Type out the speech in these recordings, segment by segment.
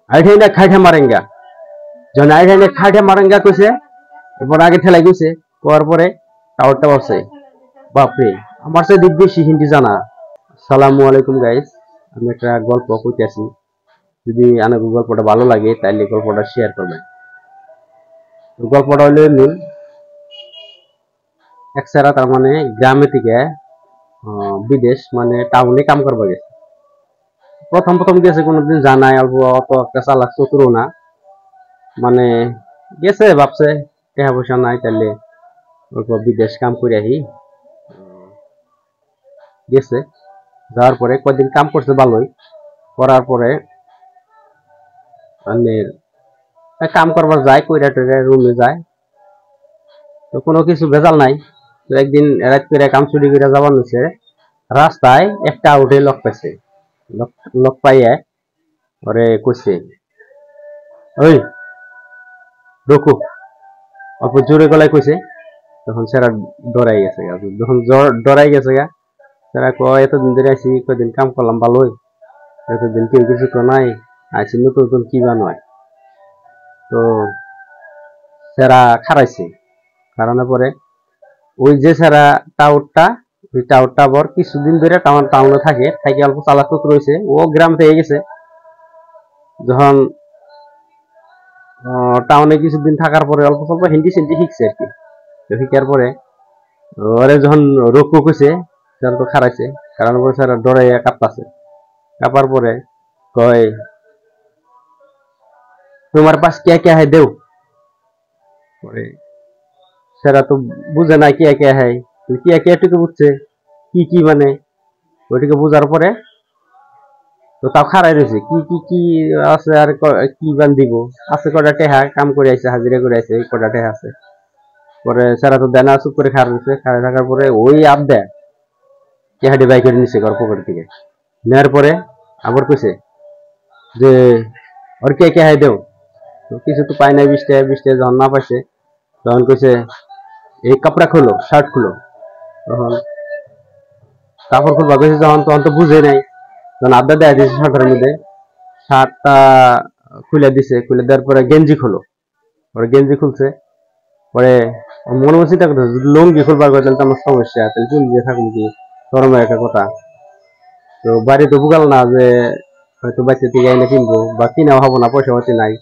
আইঠে না খাইঠে মারেঙ্গা যখন আইঠে না খাইঠে মারেঙ্গা কইছে এরপর আগে ঠেলাই গেছে কোয়ার পরে টাওয়ারটা বসে বাপরে আমার সাথে দিক বেশি হিন্দি জানা। আসসালামু আলাইকুম গাইস, আমি একটা গল্প কইতেছি, যদি আমার গল্পটা ভালো লাগে তাহলে গল্পটা শেয়ার করবেন। গল্পটা হলো এক সারা তার মানে গ্রামে থেকে বিদেশ মানে টাউনে কাম করবা গেছে। প্রথম প্রথম গেছে কোনোদিন জানাই অল্প অত একটা চালাক চতুর না, মানে গেছে ভাবছে টাকা পয়সা নাই তাহলে অল্প বিদেশ কাম করে আহি। গেছে যাওয়ার পরে কয়েকদিন কাম করছে ভালোই, করার পরে মানে কাম করবার যায় কইরা টইরা রুমে যায়, তো কোনো কিছু ভেজাল নাই। তো একদিন রাত করে কাম চুরি করে যাবার নিছে, রাস্তায় একটা আউটে লক পাইছে। লক পাইয়া ওরে কইছে ওই রুকু, অল্প জোরে গলায় কইছে। তখন সেরা ডরাই গেছে, যখন ডরাই গেছে গা সেরা কয় এতদিন ধরে আইসি, কয়দিন কাম করলাম ভালোই, এতদিন কেউ কিছু তো নাই, আইসি নতুন নতুন কি বানায়। তো সেরা খারাইছে, কারণে পরে ওই যে সেরা টাউটটা, ওই টাউটটা আবার কিছুদিন ধরে টাউনে থাকে, থাকে অল্প চালাক চতুর রয়েছে, ও গ্রাম থেকে গেছে। যখন টাউনে কিছুদিন থাকার পরে অল্প স্বল্প হিন্দি সিন্দি শিখছে আর কি। তো শিখার পরে ওরে যখন রক্ষু কইছে তখন তো খারাইছে, কারণ পরে স্যার ডরাইয়া কাঁপতাছে। কাঁপার পরে কয় তোমার পাশ কে কে হ্যায় দেও। পরে সেরা তো বুঝে না কে কে হ্যায়, কে কে এটুকু বুঝছে কি কি মানে, ওইটুকু বুঝার পরে তো তাও খারাই রয়েছে কি কি কি আছে আর কি বান দিব, আছে কটা টেহা কাম করে আইছে, হাজিরা করে আইছে, ওই কটা টেহা আছে। পরে সেরা তো দেনা চুপ করে খারাপ রয়েছে, খারাপ থাকার পরে ওই আপ দেয় টেহাটি বাই করে নিছে ঘর পকেট থেকে। নেওয়ার পরে আবার কইছে যে ওর কে কে হ্যায় দেও। তো কিছু তো পাই নাই, 20 টাকা যখন না পাইছে তখন কইছে এই কাপড়া খুলো, শার্ট খুলো। তখন কাপড় খুলবা কইছে যখন, তখন তো বুঝে নাই, তখন আড্ডা দেয়া দিয়েছে শার্টের মধ্যে, শার্টটা খুলে দিছে, খুলে দেওয়ার পরে গেঞ্জি খোলো, পরে গেঞ্জি খুলছে। পরে মনে মনে চিন্তা করতেছে যদি লুঙ্গি খুলবার করে তাহলে তো আমার সমস্যা, তাহলে চুল দিয়ে থাকুন কি শরমের একটা কথা। তো বাড়ি তো বুঝাল না যে হয়তো বাচ্চা থেকে এনে কিনবো বা কিনা হবো না, পয়সা পাতি নাই।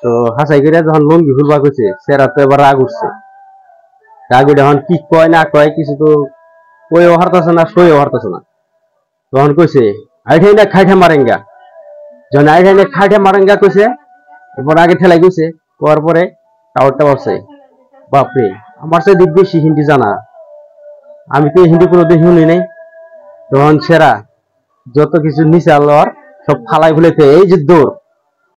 তো হাসাই করে যখন লুঙ্গি খুলবার করছে সেরা তো এবার রাগ উঠছে, রাগ উঠে এখন কি কয় না কয় কিছু তো কইও হারতেছে না, সইও হারতেছে না। তখন কইছে আইঠাই না খাইঠা মারেঙ্গা, যখন আইঠাই না খাইঠা মারেঙ্গা কইছে এরপর আগে ঠেলাই গেছে, কোয়ার পরে টাওয়ারটা বসে বাপরে আমার সাথে দিক বেশি হিন্দি জানা, আমি তো হিন্দি কোনোদিন শুনি নাই। তখন সেরা যত কিছু নিচে আল্লাহর সব ফালাই ফুলেছে, এই যে দৌড়